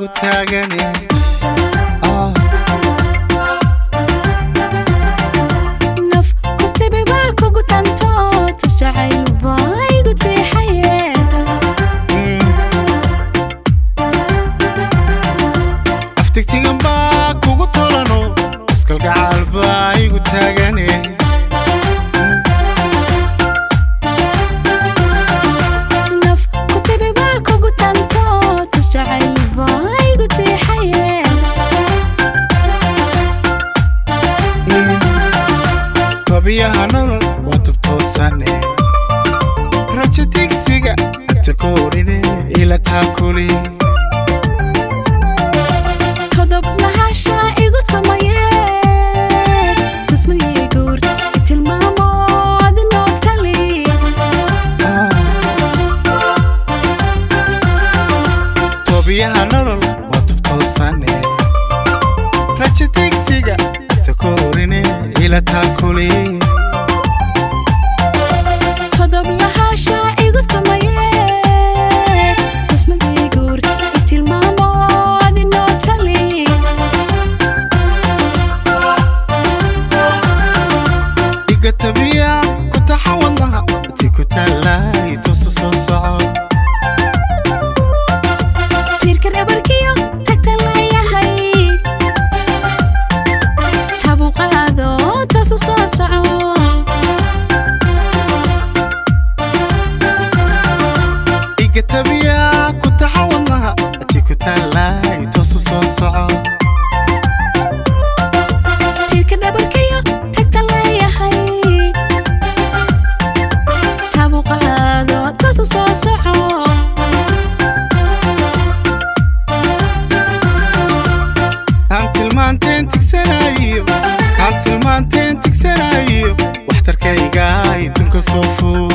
igu taagane naf kutibi baa kugu tanto tashacayl baa igu tiixaye aftigtigan baa kugu tolano iskalgacaal baa igu taagane biyaha nolol waa tubtoosane raja tigsiga inta koorine ila taakuli todob lahashaa igu tumaye tusmadii guur itilmaamo adinoo tali biyaha nolol waa tubtoosane raja tigsiga inta koorine ila taakuli todob lahashaa igu tumaye tusmadii guur itilmaamo adinoo tali iga tabiya ku taxawadnaha ti ku taalay tusu soo soco tiirka rabarkiyo tagta layahay tabuqaado tasu soo soco tabiya ku taxawadnaha ti ku taalay tusu soo soco tiirka dhabarkayo tagta layahay tabuqaado tasu soo soco haan tilmaanteen tigsanayo waxtarkayga idunka soo fuu